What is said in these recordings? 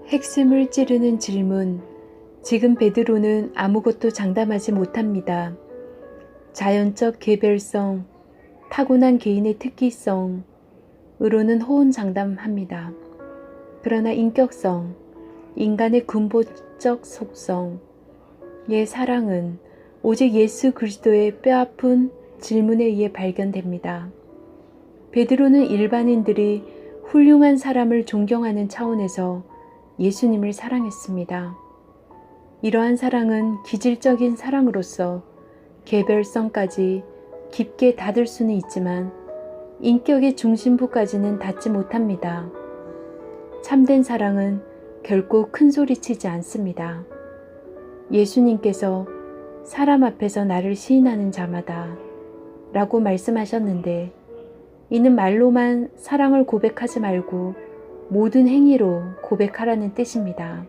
핵심을 찌르는 질문. 지금 베드로는 아무것도 장담하지 못합니다. 자연적 개별성, 타고난 개인의 특기성으로는 호언장담합니다. 그러나 인격성, 인간의 근본적 속성의 사랑은 오직 예수 그리스도의 뼈아픈 질문에 의해 발견됩니다. 베드로는 일반인들이 훌륭한 사람을 존경하는 차원에서 예수님을 사랑했습니다. 이러한 사랑은 기질적인 사랑으로서 개별성까지 깊게 닿을 수는 있지만 인격의 중심부까지는 닿지 못합니다. 참된 사랑은 결코 큰 소리치지 않습니다. 예수님께서 사람 앞에서 나를 시인하는 자마다 라고 말씀하셨는데, 이는 말로만 사랑을 고백하지 말고 모든 행위로 고백하라는 뜻입니다.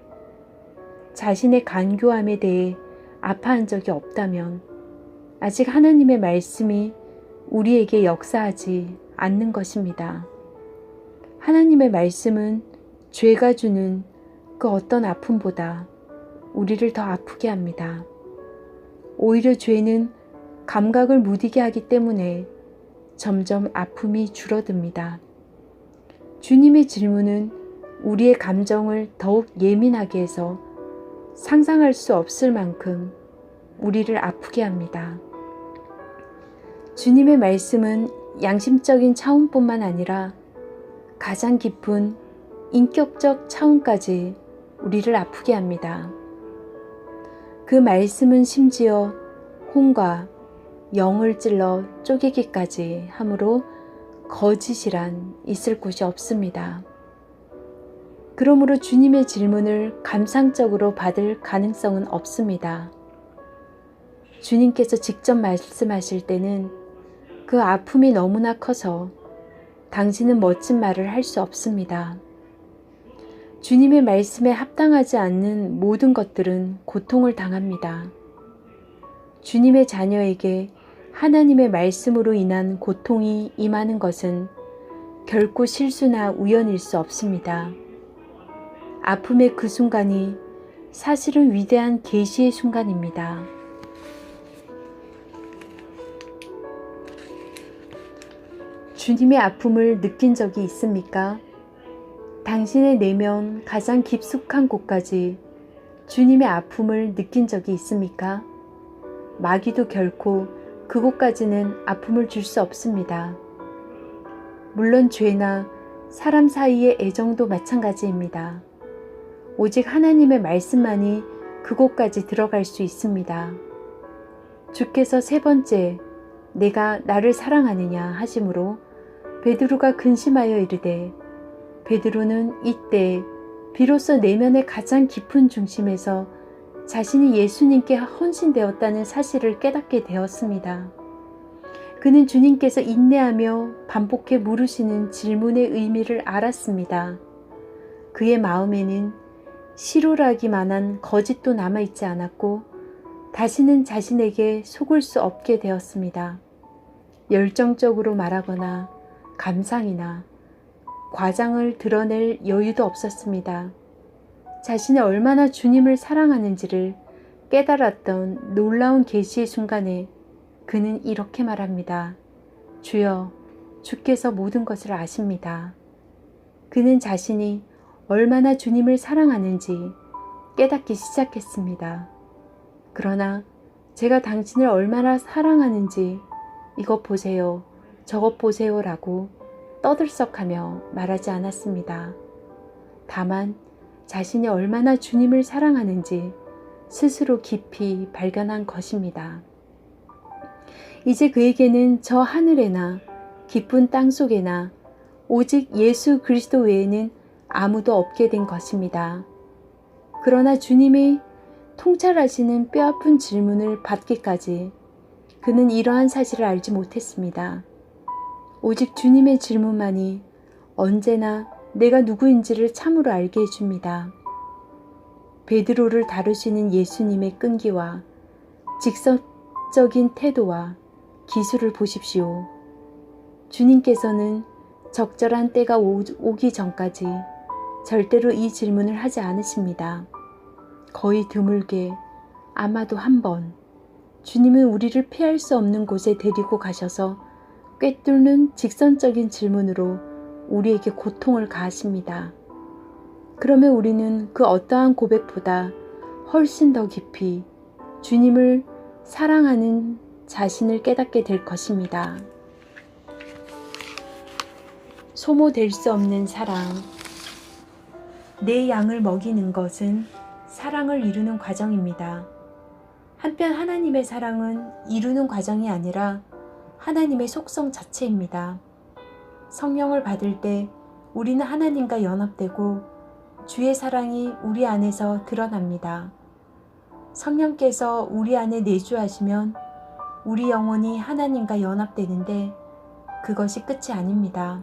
자신의 간교함에 대해 아파한 적이 없다면 아직 하나님의 말씀이 우리에게 역사하지 않는 것입니다. 하나님의 말씀은 죄가 주는 그 어떤 아픔보다 우리를 더 아프게 합니다. 오히려 죄는 감각을 무디게 하기 때문에 점점 아픔이 줄어듭니다. 주님의 질문은 우리의 감정을 더욱 예민하게 해서 상상할 수 없을 만큼 우리를 아프게 합니다. 주님의 말씀은 양심적인 차원뿐만 아니라 가장 깊은 인격적 차원까지 우리를 아프게 합니다. 그 말씀은 심지어 혼과 영을 찔러 쪼개기까지 하므로 거짓이란 있을 곳이 없습니다. 그러므로 주님의 질문을 감상적으로 받을 가능성은 없습니다. 주님께서 직접 말씀하실 때는 그 아픔이 너무나 커서 당신은 멋진 말을 할 수 없습니다. 주님의 말씀에 합당하지 않는 모든 것들은 고통을 당합니다. 주님의 자녀에게 하나님의 말씀으로 인한 고통이 임하는 것은 결코 실수나 우연일 수 없습니다. 아픔의 그 순간이 사실은 위대한 계시의 순간입니다. 주님의 아픔을 느낀 적이 있습니까? 당신의 내면 가장 깊숙한 곳까지 주님의 아픔을 느낀 적이 있습니까? 마귀도 결코 그곳까지는 아픔을 줄 수 없습니다. 물론 죄나 사람 사이의 애정도 마찬가지입니다. 오직 하나님의 말씀만이 그곳까지 들어갈 수 있습니다. 주께서 세 번째, 내가 나를 사랑하느냐 하심으로 베드로가 근심하여 이르되, 베드로는 이때 비로소 내면의 가장 깊은 중심에서 자신이 예수님께 헌신되었다는 사실을 깨닫게 되었습니다. 그는 주님께서 인내하며 반복해 물으시는 질문의 의미를 알았습니다. 그의 마음에는 실오라기만한 거짓도 남아있지 않았고 다시는 자신에게 속을 수 없게 되었습니다. 열정적으로 말하거나 감상이나 과장을 드러낼 여유도 없었습니다. 자신이 얼마나 주님을 사랑하는지를 깨달았던 놀라운 계시의 순간에 그는 이렇게 말합니다. 주여, 주께서 모든 것을 아십니다. 그는 자신이 얼마나 주님을 사랑하는지 깨닫기 시작했습니다. 그러나 제가 당신을 얼마나 사랑하는지 이것 보세요, 저것 보세요 라고 떠들썩하며 말하지 않았습니다. 다만 자신이 얼마나 주님을 사랑하는지 스스로 깊이 발견한 것입니다. 이제 그에게는 저 하늘에나 깊은 땅속에나 오직 예수 그리스도 외에는 아무도 없게 된 것입니다. 그러나 주님의 통찰하시는 뼈아픈 질문을 받기까지 그는 이러한 사실을 알지 못했습니다. 오직 주님의 질문만이 언제나 내가 누구인지를 참으로 알게 해줍니다. 베드로를 다루시는 예수님의 끈기와 직접적인 태도와 기술을 보십시오. 주님께서는 적절한 때가 오기 전까지 절대로 이 질문을 하지 않으십니다. 거의 드물게, 아마도 한 번, 주님은 우리를 피할 수 없는 곳에 데리고 가셔서 꿰뚫는 직선적인 질문으로 우리에게 고통을 가하십니다. 그러면 우리는 그 어떠한 고백보다 훨씬 더 깊이 주님을 사랑하는 자신을 깨닫게 될 것입니다. 소모될 수 없는 사랑. 내 양을 먹이는 것은 사랑을 이루는 과정입니다. 한편 하나님의 사랑은 이루는 과정이 아니라 하나님의 속성 자체입니다. 성령을 받을 때 우리는 하나님과 연합되고 주의 사랑이 우리 안에서 드러납니다. 성령께서 우리 안에 내주하시면 우리 영혼이 하나님과 연합되는데 그것이 끝이 아닙니다.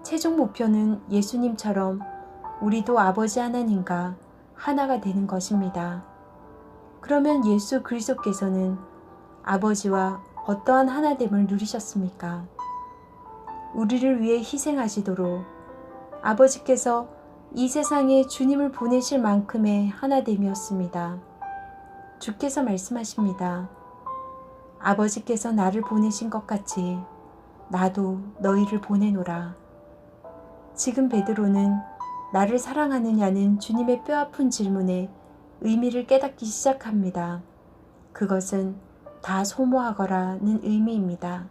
최종 목표는 예수님처럼 우리도 아버지 하나님과 하나가 되는 것입니다. 그러면 예수 그리스도께서는 아버지와 어떠한 하나됨을 누리셨습니까? 우리를 위해 희생하시도록 아버지께서 이 세상에 주님을 보내실 만큼의 하나됨이었습니다. 주께서 말씀하십니다. 아버지께서 나를 보내신 것 같이 나도 너희를 보내노라. 지금 베드로는 나를 사랑하느냐는 주님의 뼈아픈 질문에 의미를 깨닫기 시작합니다. 그것은 다 소모하거라는 의미입니다.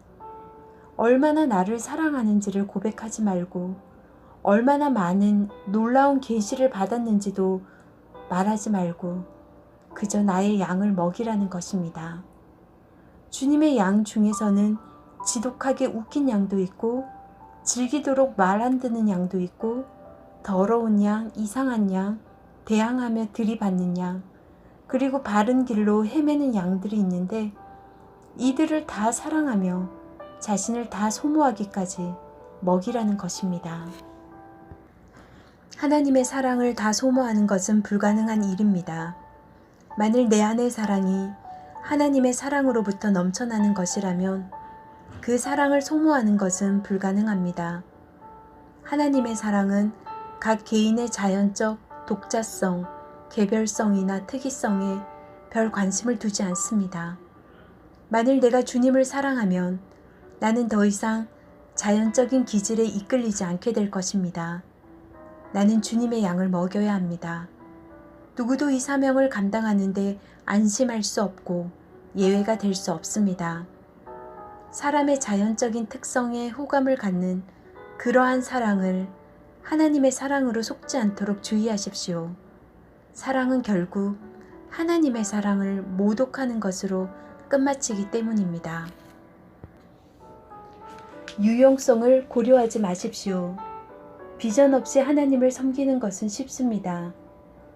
얼마나 나를 사랑하는지를 고백하지 말고 얼마나 많은 놀라운 계시를 받았는지도 말하지 말고 그저 나의 양을 먹이라는 것입니다. 주님의 양 중에서는 지독하게 웃긴 양도 있고 즐기도록 말 안 듣는 양도 있고 더러운 양, 이상한 양, 대항하며 들이받는 양, 그리고 바른 길로 헤매는 양들이 있는데 이들을 다 사랑하며 자신을 다 소모하기까지 먹이라는 것입니다. 하나님의 사랑을 다 소모하는 것은 불가능한 일입니다. 만일 내 안의 사랑이 하나님의 사랑으로부터 넘쳐나는 것이라면 그 사랑을 소모하는 것은 불가능합니다. 하나님의 사랑은 각 개인의 자연적 독자성, 개별성이나 특이성에 별 관심을 두지 않습니다. 만일 내가 주님을 사랑하면 나는 더 이상 자연적인 기질에 이끌리지 않게 될 것입니다. 나는 주님의 양을 먹여야 합니다. 누구도 이 사명을 감당하는데 안심할 수 없고 예외가 될 수 없습니다. 사람의 자연적인 특성에 호감을 갖는 그러한 사랑을 하나님의 사랑으로 속지 않도록 주의하십시오. 사랑은 결국 하나님의 사랑을 모독하는 것으로 끝마치기 때문입니다. 유용성을 고려하지 마십시오. 비전 없이 하나님을 섬기는 것은 쉽습니다.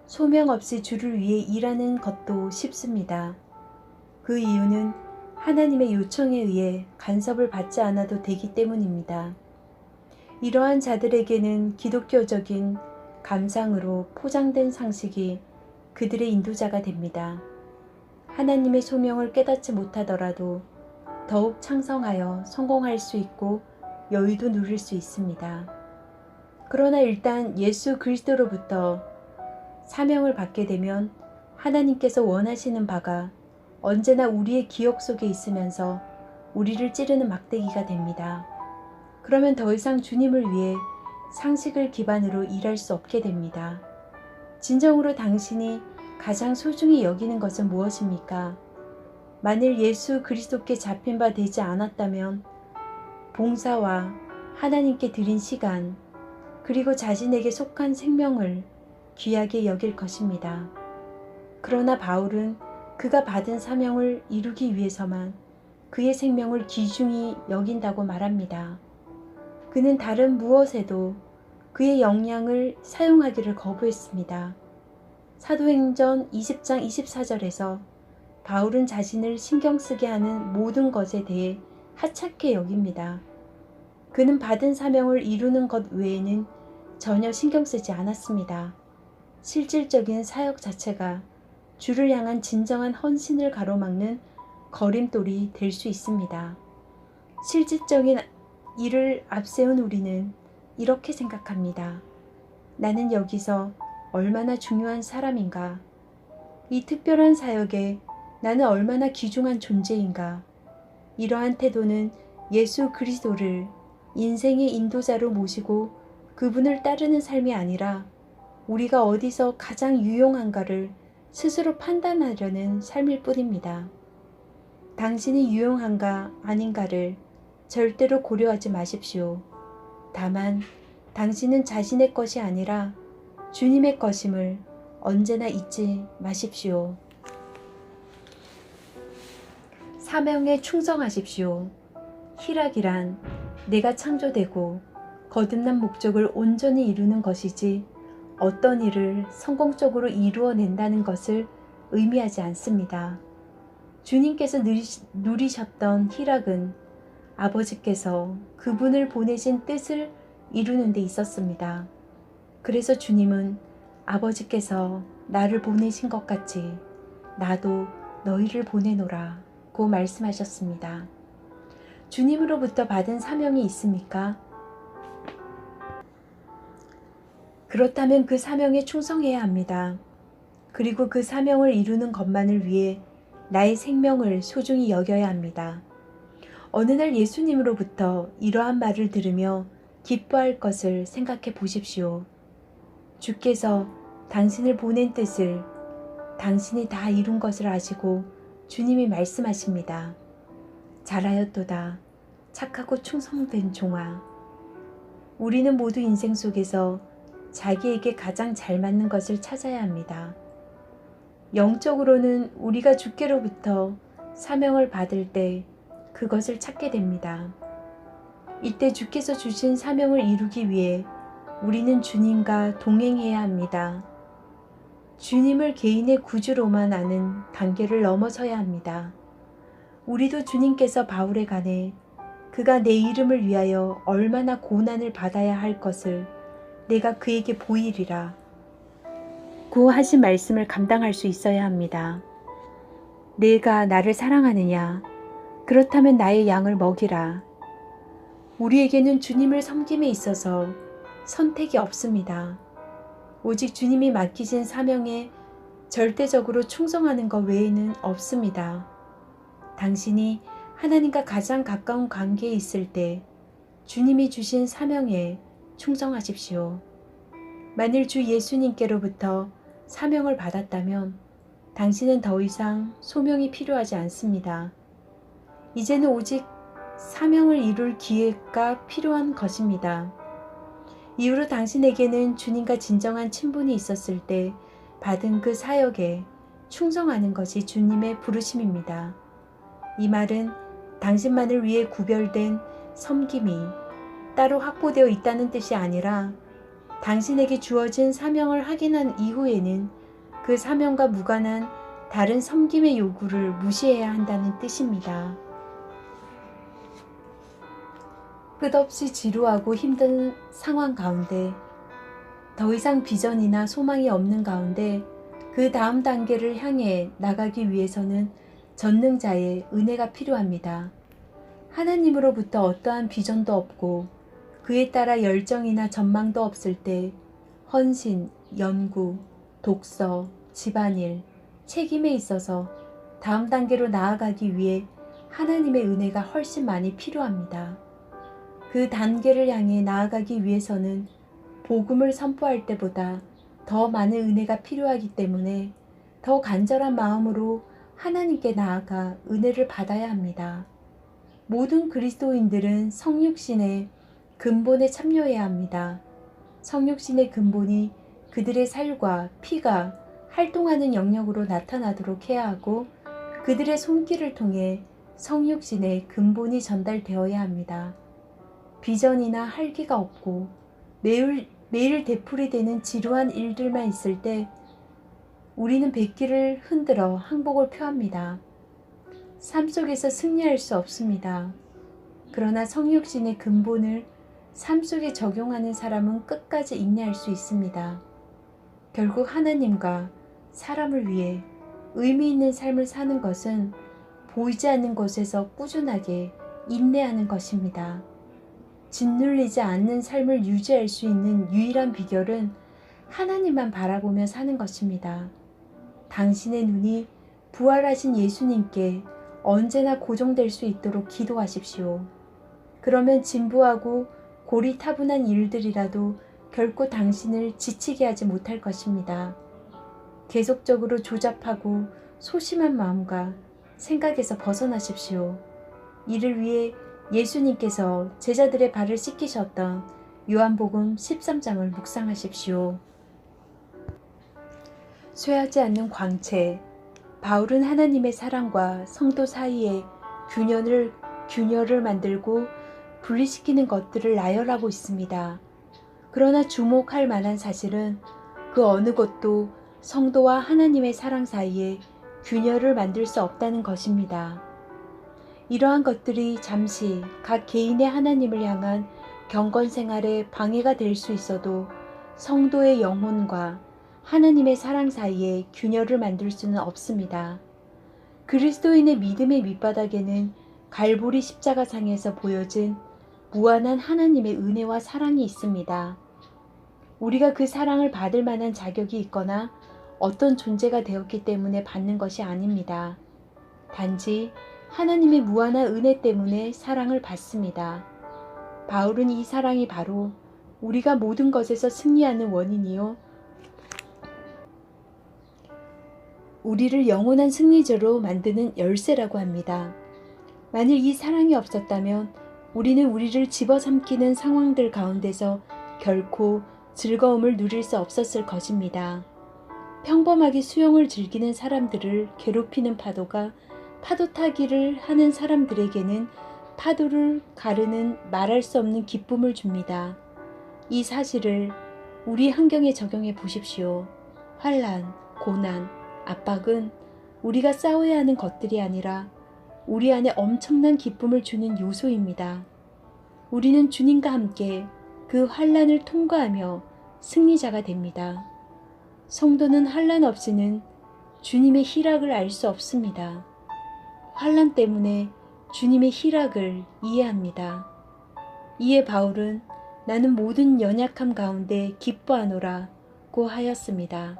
소명 없이 주를 위해 일하는 것도 쉽습니다. 그 이유는 하나님의 요청에 의해 간섭을 받지 않아도 되기 때문입니다. 이러한 자들에게는 기독교적인 감상으로 포장된 상식이 그들의 인도자가 됩니다. 하나님의 소명을 깨닫지 못하더라도 더욱 창성하여 성공할 수 있고 여유도 누릴 수 있습니다. 그러나 일단 예수 그리스도로부터 사명을 받게 되면 하나님께서 원하시는 바가 언제나 우리의 기억 속에 있으면서 우리를 찌르는 막대기가 됩니다. 그러면 더 이상 주님을 위해 상식을 기반으로 일할 수 없게 됩니다. 진정으로 당신이 가장 소중히 여기는 것은 무엇입니까? 만일 예수 그리스도께 잡힌 바 되지 않았다면 봉사와 하나님께 드린 시간, 그리고 자신에게 속한 생명을 귀하게 여길 것입니다. 그러나 바울은 그가 받은 사명을 이루기 위해서만 그의 생명을 귀중히 여긴다고 말합니다. 그는 다른 무엇에도 그의 역량을 사용하기를 거부했습니다. 사도행전 20장 24절에서 바울은 자신을 신경 쓰게 하는 모든 것에 대해 하찮게 여깁니다. 그는 받은 사명을 이루는 것 외에는 전혀 신경 쓰지 않았습니다. 실질적인 사역 자체가 주를 향한 진정한 헌신을 가로막는 거림돌이 될 수 있습니다. 실질적인 일을 앞세운 우리는 이렇게 생각합니다. 나는 여기서 얼마나 중요한 사람인가? 이 특별한 사역에 나는 얼마나 귀중한 존재인가? 이러한 태도는 예수 그리스도를 인생의 인도자로 모시고 그분을 따르는 삶이 아니라 우리가 어디서 가장 유용한가를 스스로 판단하려는 삶일 뿐입니다. 당신이 유용한가 아닌가를 절대로 고려하지 마십시오. 다만 당신은 자신의 것이 아니라 주님의 것임을 언제나 잊지 마십시오. 사명에 충성하십시오. 희락이란 내가 창조되고 거듭난 목적을 온전히 이루는 것이지 어떤 일을 성공적으로 이루어낸다는 것을 의미하지 않습니다. 주님께서 누리셨던 희락은 아버지께서 그분을 보내신 뜻을 이루는 데 있었습니다. 그래서 주님은 아버지께서 나를 보내신 것 같이 나도 너희를 보내노라 고 말씀하셨습니다. 주님으로부터 받은 사명이 있습니까? 그렇다면 그 사명에 충성해야 합니다. 그리고 그 사명을 이루는 것만을 위해 나의 생명을 소중히 여겨야 합니다. 어느 날 예수님으로부터 이러한 말을 들으며 기뻐할 것을 생각해 보십시오. 주께서 당신을 보낸 뜻을 당신이 다 이룬 것을 아시고 주님이 말씀하십니다. 잘하였도다. 착하고 충성된 종아. 우리는 모두 인생 속에서 자기에게 가장 잘 맞는 것을 찾아야 합니다. 영적으로는 우리가 주께로부터 사명을 받을 때 그것을 찾게 됩니다. 이때 주께서 주신 사명을 이루기 위해 우리는 주님과 동행해야 합니다. 주님을 개인의 구주로만 아는 단계를 넘어서야 합니다. 우리도 주님께서 바울에 관해 그가 내 이름을 위하여 얼마나 고난을 받아야 할 것을 내가 그에게 보이리라 고 하신 말씀을 감당할 수 있어야 합니다. 내가 나를 사랑하느냐? 그렇다면 나의 양을 먹이라. 우리에게는 주님을 섬김에 있어서 선택이 없습니다. 오직 주님이 맡기신 사명에 절대적으로 충성하는 것 외에는 없습니다. 당신이 하나님과 가장 가까운 관계에 있을 때 주님이 주신 사명에 충성하십시오. 만일 주 예수님께로부터 사명을 받았다면 당신은 더 이상 소명이 필요하지 않습니다. 이제는 오직 사명을 이룰 기회가 필요한 것입니다. 이후로 당신에게는 주님과 진정한 친분이 있었을 때 받은 그 사역에 충성하는 것이 주님의 부르심입니다. 이 말은 당신만을 위해 구별된 섬김이 따로 확보되어 있다는 뜻이 아니라 당신에게 주어진 사명을 확인한 이후에는 그 사명과 무관한 다른 섬김의 요구를 무시해야 한다는 뜻입니다. 끝없이 지루하고 힘든 상황 가운데 더 이상 비전이나 소망이 없는 가운데 그 다음 단계를 향해 나가기 위해서는 전능자의 은혜가 필요합니다. 하나님으로부터 어떠한 비전도 없고 그에 따라 열정이나 전망도 없을 때 헌신, 연구, 독서, 집안일, 책임에 있어서 다음 단계로 나아가기 위해 하나님의 은혜가 훨씬 많이 필요합니다. 그 단계를 향해 나아가기 위해서는 복음을 선포할 때보다 더 많은 은혜가 필요하기 때문에 더 간절한 마음으로 하나님께 나아가 은혜를 받아야 합니다. 모든 그리스도인들은 성육신의 근본에 참여해야 합니다. 성육신의 근본이 그들의 살과 피가 활동하는 영역으로 나타나도록 해야 하고 그들의 손길을 통해 성육신의 근본이 전달되어야 합니다. 비전이나 활기가 없고 매일 되풀이되는 지루한 일들만 있을 때 우리는 백기를 흔들어 항복을 표합니다. 삶 속에서 승리할 수 없습니다. 그러나 성육신의 근본을 삶 속에 적용하는 사람은 끝까지 인내할 수 있습니다. 결국 하나님과 사람을 위해 의미 있는 삶을 사는 것은 보이지 않는 곳에서 꾸준하게 인내하는 것입니다. 짓눌리지 않는 삶을 유지할 수 있는 유일한 비결은 하나님만 바라보며 사는 것입니다. 당신의 눈이 부활하신 예수님께 언제나 고정될 수 있도록 기도하십시오. 그러면 진부하고 고리타분한 일들이라도 결코 당신을 지치게 하지 못할 것입니다. 계속적으로 조잡하고 소심한 마음과 생각에서 벗어나십시오. 이를 위해 예수님께서 제자들의 발을 씻기셨던 요한복음 13장을 묵상하십시오. 쇠하지 않는 광채. 바울은 하나님의 사랑과 성도 사이에 균열을 만들고 분리시키는 것들을 나열하고 있습니다. 그러나 주목할 만한 사실은 그 어느 것도 성도와 하나님의 사랑 사이에 균열을 만들 수 없다는 것입니다. 이러한 것들이 잠시 각 개인의 하나님을 향한 경건 생활에 방해가 될 수 있어도 성도의 영혼과 하나님의 사랑 사이에 균열을 만들 수는 없습니다. 그리스도인의 믿음의 밑바닥에는 갈보리 십자가상에서 보여진 무한한 하나님의 은혜와 사랑이 있습니다. 우리가 그 사랑을 받을 만한 자격이 있거나 어떤 존재가 되었기 때문에 받는 것이 아닙니다. 단지 하나님의 무한한 은혜 때문에 사랑을 받습니다. 바울은 이 사랑이 바로 우리가 모든 것에서 승리하는 원인이요, 우리를 영원한 승리자로 만드는 열쇠라고 합니다. 만일 이 사랑이 없었다면 우리는 우리를 집어삼키는 상황들 가운데서 결코 즐거움을 누릴 수 없었을 것입니다. 평범하게 수영을 즐기는 사람들을 괴롭히는 파도가 파도 타기를 하는 사람들에게는 파도를 가르는 말할 수 없는 기쁨을 줍니다. 이 사실을 우리 환경에 적용해 보십시오. 환난, 고난, 압박은 우리가 싸워야 하는 것들이 아니라 우리 안에 엄청난 기쁨을 주는 요소입니다. 우리는 주님과 함께 그 환난을 통과하며 승리자가 됩니다. 성도는 환난 없이는 주님의 희락을 알 수 없습니다. 환난 때문에 주님의 희락을 이해합니다. 이에 바울은 나는 모든 연약함 가운데 기뻐하노라고 하였습니다.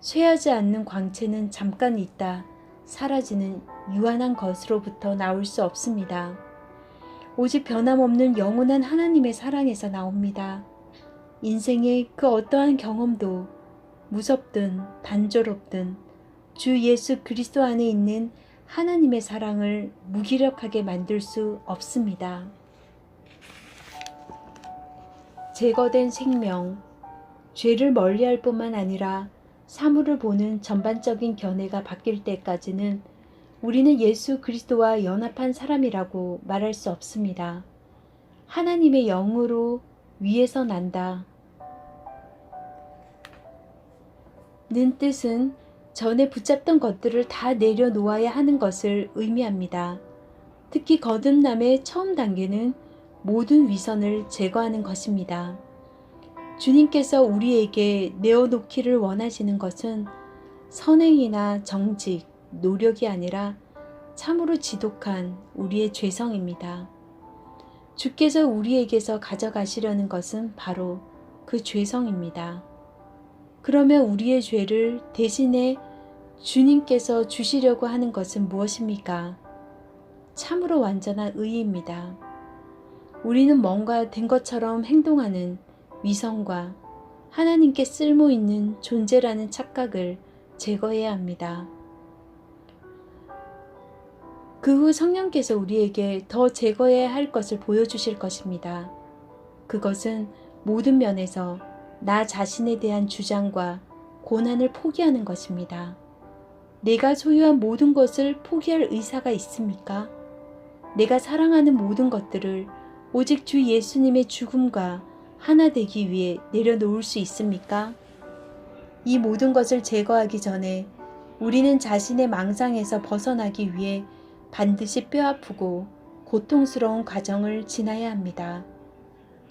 쇠하지 않는 광채는 잠깐 있다 사라지는 유한한 것으로부터 나올 수 없습니다. 오직 변함없는 영원한 하나님의 사랑에서 나옵니다. 인생의 그 어떠한 경험도 무섭든 단조롭든 주 예수 그리스도 안에 있는 하나님의 사랑을 무기력하게 만들 수 없습니다. 제거된 생명, 죄를 멀리할 뿐만 아니라 사물을 보는 전반적인 견해가 바뀔 때까지는 우리는 예수 그리스도와 연합한 사람이라고 말할 수 없습니다. 하나님의 영으로 위에서 난다 는 뜻은 전에 붙잡던 것들을 다 내려놓아야 하는 것을 의미합니다. 특히 거듭남의 처음 단계는 모든 위선을 제거하는 것입니다. 주님께서 우리에게 내어놓기를 원하시는 것은 선행이나 정직, 노력이 아니라 참으로 지독한 우리의 죄성입니다. 주께서 우리에게서 가져가시려는 것은 바로 그 죄성입니다. 그러면 우리의 죄를 대신에 주님께서 주시려고 하는 것은 무엇입니까? 참으로 완전한 의입니다. 우리는 뭔가 된 것처럼 행동하는 위선과 하나님께 쓸모 있는 존재라는 착각을 제거해야 합니다. 그 후 성령께서 우리에게 더 제거해야 할 것을 보여주실 것입니다. 그것은 모든 면에서 나 자신에 대한 주장과 고난을 포기하는 것입니다. 내가 소유한 모든 것을 포기할 의사가 있습니까? 내가 사랑하는 모든 것들을 오직 주 예수님의 죽음과 하나 되기 위해 내려놓을 수 있습니까? 이 모든 것을 제거하기 전에 우리는 자신의 망상에서 벗어나기 위해 반드시 뼈아프고 고통스러운 과정을 지나야 합니다.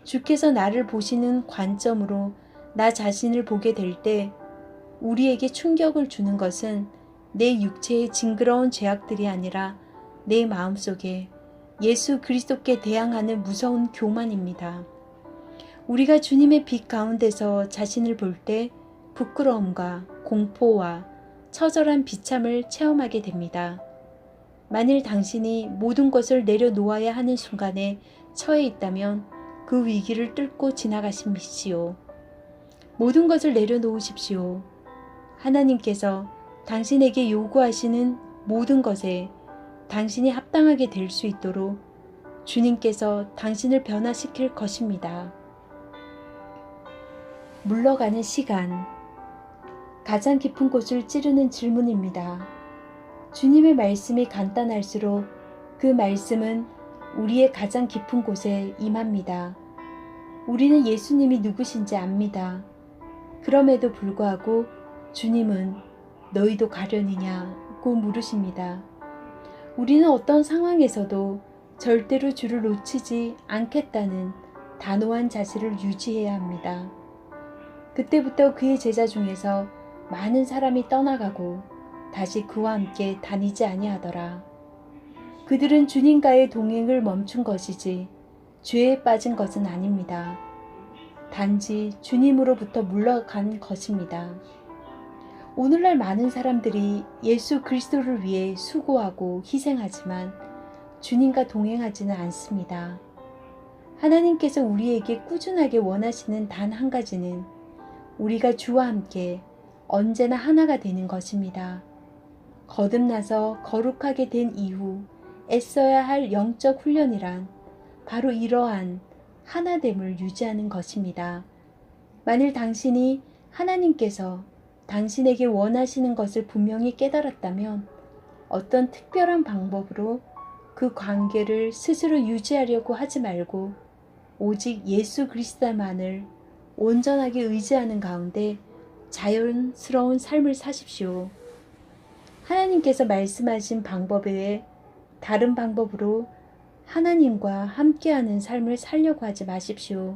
주께서 나를 보시는 관점으로 나 자신을 보게 될 때 우리에게 충격을 주는 것은 내 육체의 징그러운 죄악들이 아니라 내 마음속에 예수 그리스도께 대항하는 무서운 교만입니다. 우리가 주님의 빛 가운데서 자신을 볼 때 부끄러움과 공포와 처절한 비참을 체험하게 됩니다. 만일 당신이 모든 것을 내려놓아야 하는 순간에 처해 있다면 그 위기를 뚫고 지나가십시오. 모든 것을 내려놓으십시오. 하나님께서 당신에게 요구하시는 모든 것에 당신이 합당하게 될 수 있도록 주님께서 당신을 변화시킬 것입니다. 물러가는 시간. 가장 깊은 곳을 찌르는 질문입니다. 주님의 말씀이 간단할수록 그 말씀은 우리의 가장 깊은 곳에 임합니다. 우리는 예수님이 누구신지 압니다. 그럼에도 불구하고 주님은 너희도 가려느냐고 물으십니다. 우리는 어떤 상황에서도 절대로 주를 놓치지 않겠다는 단호한 자세를 유지해야 합니다. 그때부터 그의 제자 중에서 많은 사람이 떠나가고 다시 그와 함께 다니지 아니하더라. 그들은 주님과의 동행을 멈춘 것이지 죄에 빠진 것은 아닙니다. 단지 주님으로부터 물러간 것입니다. 오늘날 많은 사람들이 예수 그리스도를 위해 수고하고 희생하지만 주님과 동행하지는 않습니다. 하나님께서 우리에게 꾸준하게 원하시는 단 한 가지는 우리가 주와 함께 언제나 하나가 되는 것입니다. 거듭나서 거룩하게 된 이후 애써야 할 영적 훈련이란 바로 이러한 하나됨을 유지하는 것입니다. 만일 당신이 하나님께서 당신에게 원하시는 것을 분명히 깨달았다면 어떤 특별한 방법으로 그 관계를 스스로 유지하려고 하지 말고 오직 예수 그리스도만을 온전하게 의지하는 가운데 자연스러운 삶을 사십시오. 하나님께서 말씀하신 방법 외에 다른 방법으로 하나님과 함께하는 삶을 살려고 하지 마십시오.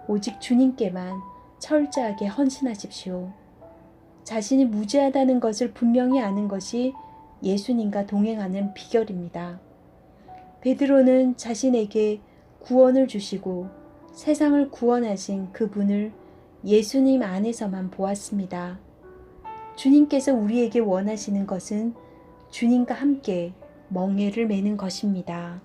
오직 주님께만 철저하게 헌신하십시오. 자신이 무죄하다는 것을 분명히 아는 것이 예수님과 동행하는 비결입니다. 베드로는 자신에게 구원을 주시고 세상을 구원하신 그분을 예수님 안에서만 보았습니다. 주님께서 우리에게 원하시는 것은 주님과 함께 멍에를 매는 것입니다.